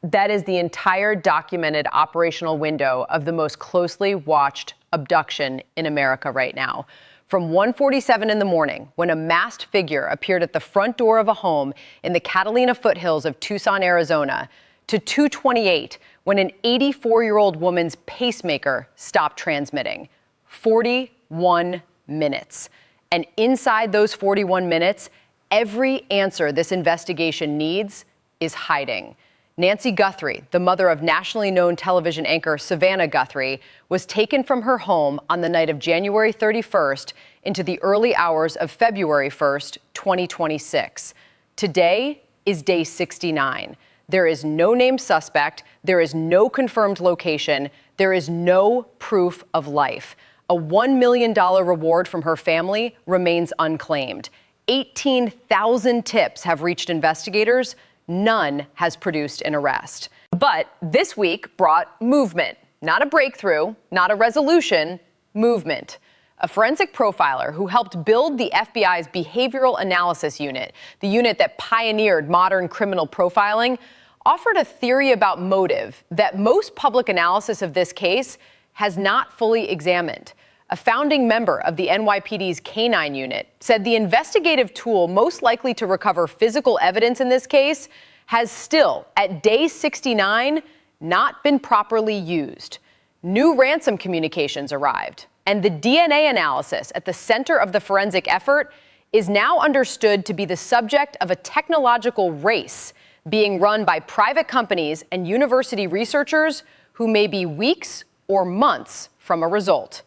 That is the entire documented operational window of the most closely watched abduction in America right now. From 1:47 in the morning, when a masked figure appeared at the front door of a home in the Catalina foothills of Tucson, Arizona, to 2:28, when an 84-year-old woman's pacemaker stopped transmitting. 41 minutes. And inside those 41 minutes, every answer this investigation needs is hiding. Nancy Guthrie, the mother of nationally known television anchor Savannah Guthrie, was taken from her home on the night of January 31st into the early hours of February 1st, 2026. Today is day 69. There is no named suspect. There is no confirmed location. There is no proof of life. A $1 million reward from her family remains unclaimed. 18,000 tips have reached investigators. None has produced an arrest. But this week brought movement. Not a breakthrough, not a resolution, movement. A forensic profiler who helped build the FBI's behavioral analysis unit, the unit that pioneered modern criminal profiling, offered a theory about motive that most public analysis of this case has not fully examined. A founding member of the NYPD's K-9 unit said the investigative tool most likely to recover physical evidence in this case has still, at day 69, not been properly used. New ransom communications arrived, and the DNA analysis at the center of the forensic effort is now understood to be the subject of a technological race being run by private companies and university researchers who may be weeks or months from a result.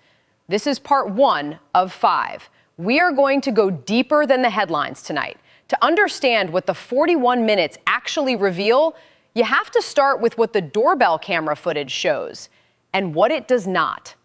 This is part 1 of 5. We are going to go deeper than the headlines tonight. To understand what the 41 minutes actually reveal, you have to start with what the doorbell camera footage shows and what it does not.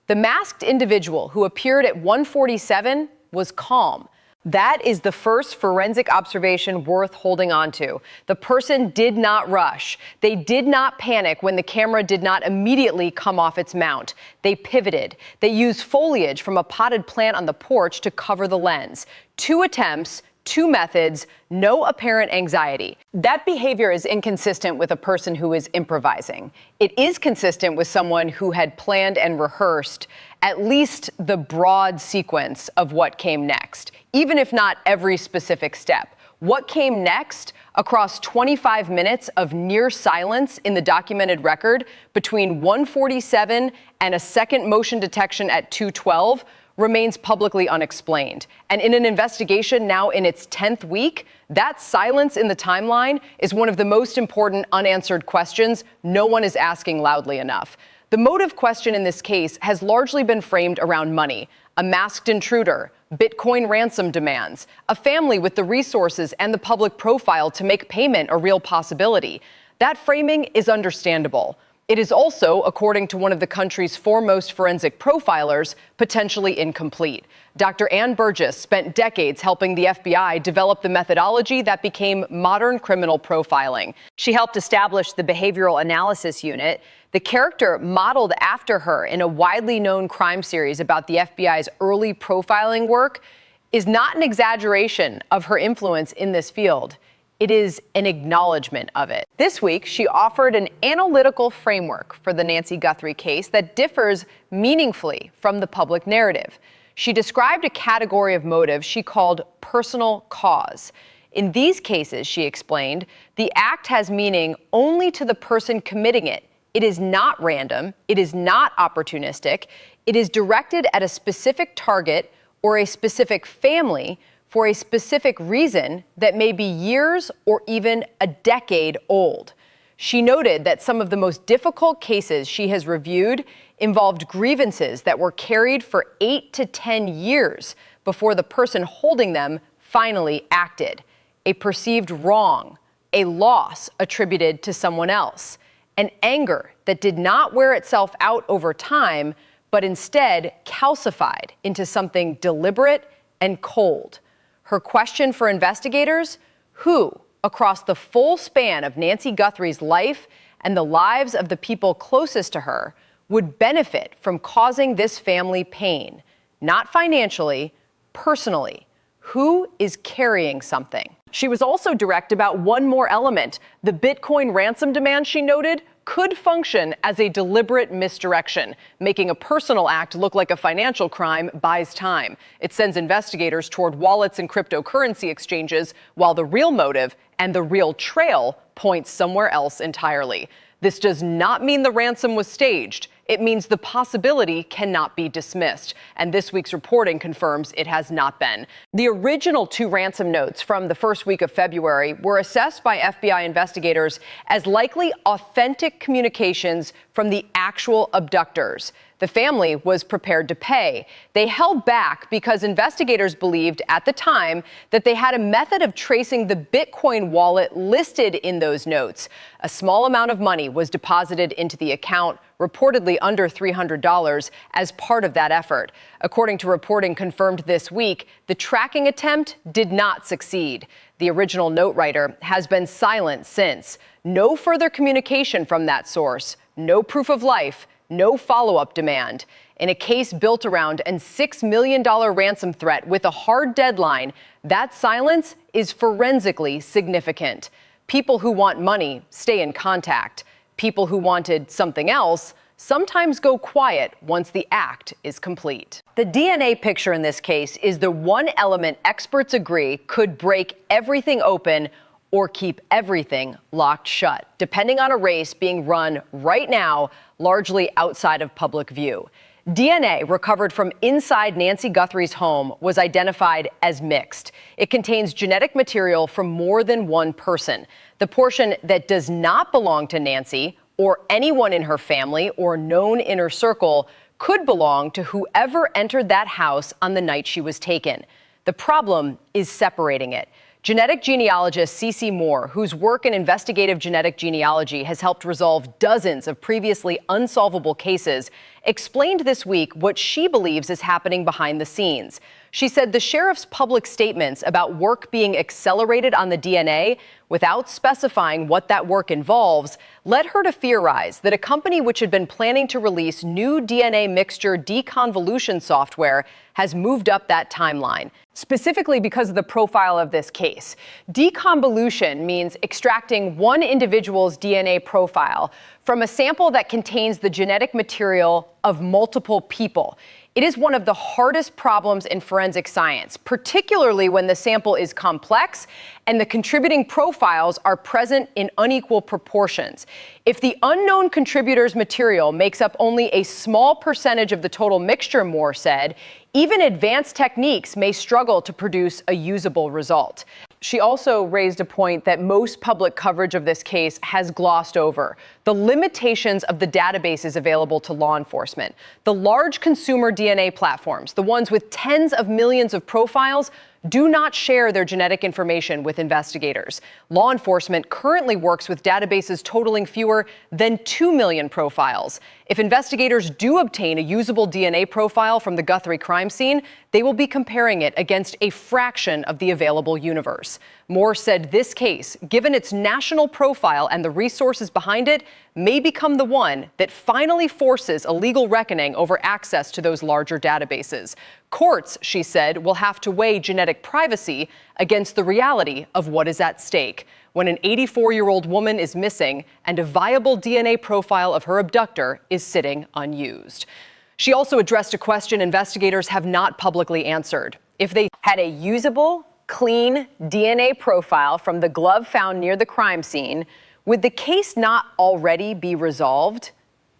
The masked individual who appeared at 1:47 was calm. That is the first forensic observation worth holding on to. The person did not rush. They did not panic when the camera did not immediately come off its mount. They pivoted. They used foliage from a potted plant on the porch to cover the lens. 2 attempts, 2 methods, no apparent anxiety. That behavior is inconsistent with a person who is improvising. It is consistent with someone who had planned and rehearsed at least the broad sequence of what came next, even if not every specific step. What came next across 25 minutes of near silence in the documented record between 1:47 and a second motion detection at 2:12 remains publicly unexplained. And in an investigation now in its 10th week, that silence in the timeline is one of the most important unanswered questions no one is asking loudly enough. The motive question in this case has largely been framed around money, a masked intruder, Bitcoin ransom demands, a family with the resources and the public profile to make payment a real possibility. That framing is understandable. It is also, according to one of the country's foremost forensic profilers, potentially incomplete. Dr. Ann Burgess spent decades helping the FBI develop the methodology that became modern criminal profiling. She helped establish the behavioral analysis unit, the character modeled after her in a widely known crime series about the FBI's early profiling work is not an exaggeration of her influence in this field. It is an acknowledgement of it. This week, she offered an analytical framework for the Nancy Guthrie case that differs meaningfully from the public narrative. She described a category of motive she called personal cause. In these cases, she explained, the act has meaning only to the person committing it. It is not random. It is not opportunistic. It is directed at a specific target or a specific family for a specific reason that may be years or even a decade old. She noted that some of the most difficult cases she has reviewed involved grievances that were carried for 8 to 10 years before the person holding them finally acted. A perceived wrong, a loss attributed to someone else, an anger that did not wear itself out over time, but instead calcified into something deliberate and cold. Her question for investigators: who, across the full span of Nancy Guthrie's life and the lives of the people closest to her, would benefit from causing this family pain? Not financially, personally. Who is carrying something? She was also direct about one more element. The Bitcoin ransom demand, she noted, could function as a deliberate misdirection. Making a personal act look like a financial crime buys time. It sends investigators toward wallets and cryptocurrency exchanges, while the real motive and the real trail points somewhere else entirely. This does not mean the ransom was staged. It means the possibility cannot be dismissed. And this week's reporting confirms it has not been. The original 2 ransom notes from the first week of February were assessed by FBI investigators as likely authentic communications from the actual abductors. The family was prepared to pay. They held back because investigators believed at the time that they had a method of tracing the Bitcoin wallet listed in those notes. A small amount of money was deposited into the account, reportedly under $300, as part of that effort. According to reporting confirmed this week, the tracking attempt did not succeed. The original note writer has been silent since. No further communication from that source, no proof of life, no follow-up demand. In a case built around a $6 million ransom threat with a hard deadline, that silence is forensically significant. People who want money stay in contact. People who wanted something else sometimes go quiet once the act is complete. The DNA picture in this case is the one element experts agree could break everything open or keep everything locked shut, depending on a race being run right now, largely outside of public view. DNA recovered from inside Nancy Guthrie's home was identified as mixed. It contains genetic material from more than one person. The portion that does not belong to Nancy or anyone in her family or known inner circle could belong to whoever entered that house on the night she was taken. The problem is separating it. Genetic genealogist Cece Moore, whose work in investigative genetic genealogy has helped resolve dozens of previously unsolvable cases, explained this week what she believes is happening behind the scenes. She said the sheriff's public statements about work being accelerated on the DNA without specifying what that work involves led her to theorize that a company which had been planning to release new DNA mixture deconvolution software has moved up that timeline, specifically because of the profile of this case. Deconvolution means extracting one individual's DNA profile from a sample that contains the genetic material of multiple people. It is one of the hardest problems in forensic science, particularly when the sample is complex and the contributing profiles are present in unequal proportions. If the unknown contributor's material makes up only a small percentage of the total mixture, Moore said, even advanced techniques may struggle to produce a usable result. She also raised a point that most public coverage of this case has glossed over: the limitations of the databases available to law enforcement. The large consumer DNA platforms, the ones with tens of millions of profiles, do not share their genetic information with investigators. Law enforcement currently works with databases totaling fewer than 2 million profiles. If investigators do obtain a usable DNA profile from the Guthrie crime scene, they will be comparing it against a fraction of the available universe. Moore said this case, given its national profile and the resources behind it, may become the one that finally forces a legal reckoning over access to those larger databases. Courts, she said, will have to weigh genetic privacy against the reality of what is at stake when an 84-year-old woman is missing and a viable DNA profile of her abductor is sitting unused. She also addressed a question investigators have not publicly answered. If they had a usable, clean DNA profile from the glove found near the crime scene, would the case not already be resolved?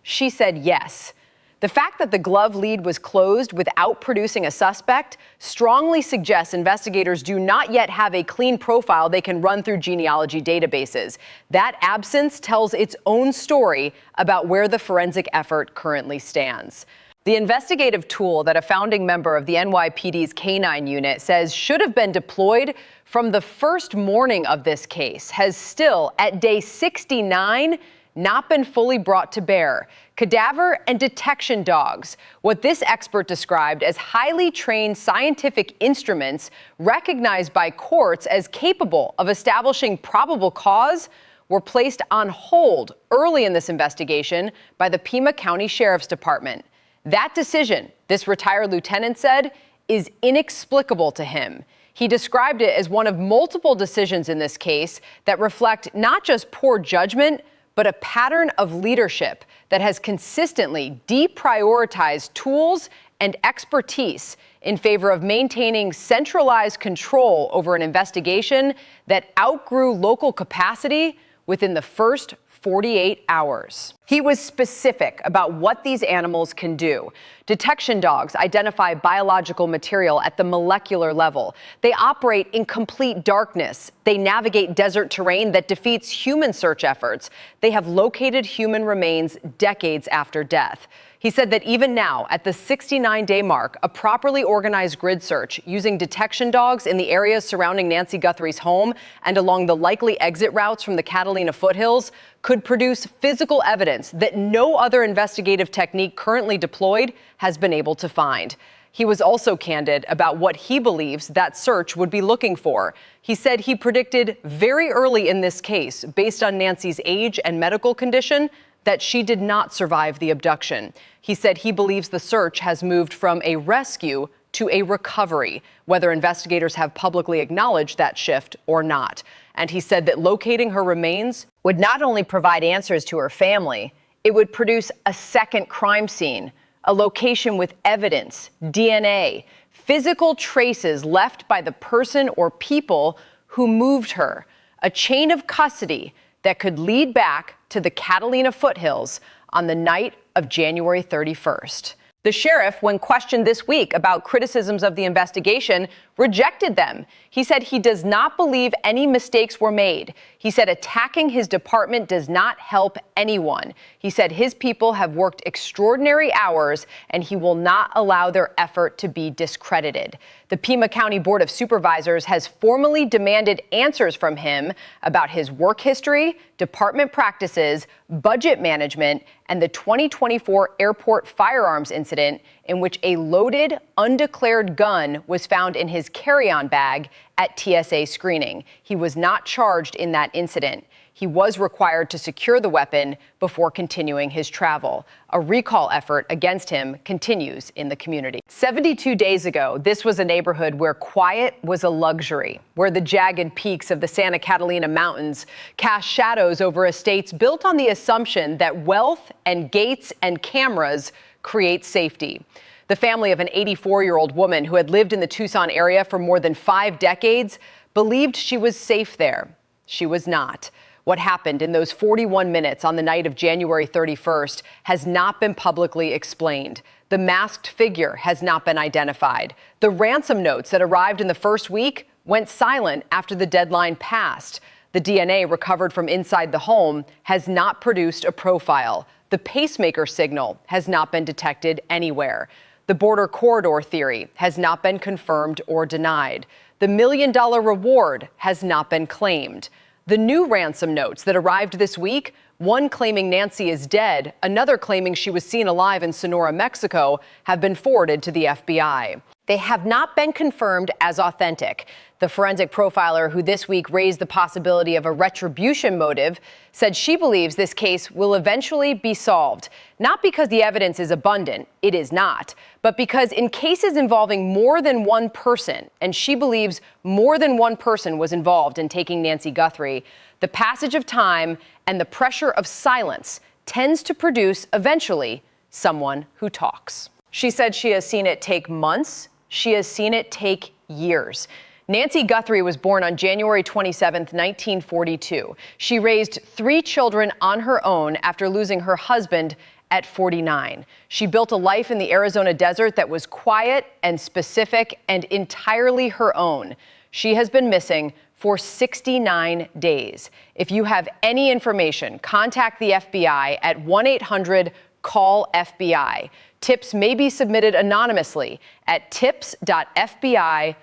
She said yes. The fact that the glove lead was closed without producing a suspect strongly suggests investigators do not yet have a clean profile they can run through genealogy databases. That absence tells its own story about where the forensic effort currently stands. The investigative tool that a founding member of the NYPD's K-9 unit says should have been deployed from the first morning of this case has still, at day 69, not been fully brought to bear. Cadaver and detection dogs, what this expert described as highly trained scientific instruments recognized by courts as capable of establishing probable cause, were placed on hold early in this investigation by the Pima County Sheriff's Department. That decision, this retired lieutenant said, is inexplicable to him. He described it as one of multiple decisions in this case that reflect not just poor judgment, but a pattern of leadership that has consistently deprioritized tools and expertise in favor of maintaining centralized control over an investigation that outgrew local capacity within the first 48 hours. He was specific about what these animals can do. Detection dogs identify biological material at the molecular level. They operate in complete darkness. They navigate desert terrain that defeats human search efforts. They have located human remains decades after death. He said that even now, at the 69-day mark, a properly organized grid search using detection dogs in the areas surrounding Nancy Guthrie's home and along the likely exit routes from the Catalina foothills could produce physical evidence that no other investigative technique currently deployed has been able to find. He was also candid about what he believes that search would be looking for. He said he predicted very early in this case, based on Nancy's age and medical condition, that she did not survive the abduction. He said he believes the search has moved from a rescue to a recovery, whether investigators have publicly acknowledged that shift or not. And he said that locating her remains would not only provide answers to her family, it would produce a second crime scene, a location with evidence, DNA, physical traces left by the person or people who moved her, a chain of custody that could lead back to the Catalina foothills on the night of January 31st. The sheriff, when questioned this week about criticisms of the investigation, rejected them. He said he does not believe any mistakes were made. He said attacking his department does not help anyone. He said his people have worked extraordinary hours and he will not allow their effort to be discredited. The Pima County Board of Supervisors has formally demanded answers from him about his work history, department practices, budget management, and the 2024 airport firearms incident in which a loaded, undeclared gun was found in his carry-on bag at TSA screening. He was not charged in that incident. He was required to secure the weapon before continuing his travel. A recall effort against him continues in the community. 72 days ago, this was a neighborhood where quiet was a luxury, where the jagged peaks of the Santa Catalina Mountains cast shadows over estates built on the assumption that wealth and gates and cameras create safety. The family of an 84-year-old woman who had lived in the Tucson area for more than 5 decades believed she was safe there. She was not. What happened in those 41 minutes on the night of January 31st has not been publicly explained. The masked figure has not been identified. The ransom notes that arrived in the first week went silent after the deadline passed. The DNA recovered from inside the home has not produced a profile. The pacemaker signal has not been detected anywhere. The border corridor theory has not been confirmed or denied. The $1 million reward has not been claimed. The new ransom notes that arrived this week, one claiming Nancy is dead, another claiming she was seen alive in Sonora, Mexico, have been forwarded to the FBI. They have not been confirmed as authentic. The forensic profiler who this week raised the possibility of a retribution motive said she believes this case will eventually be solved, not because the evidence is abundant, it is not, but because in cases involving more than one person, and she believes more than one person was involved in taking Nancy Guthrie, the passage of time and the pressure of silence tends to produce eventually someone who talks. She said she has seen it take months. She has seen it take years. Nancy Guthrie was born on January 27, 1942. She raised 3 children on her own after losing her husband at 49. She built a life in the Arizona desert that was quiet and specific and entirely her own. She has been missing for 69 days. If you have any information, contact the FBI at 1-800-CALL-FBI. Tips may be submitted anonymously at tips.fbi.gov.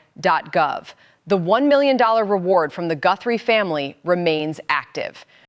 The $1 million reward from the Guthrie family remains active.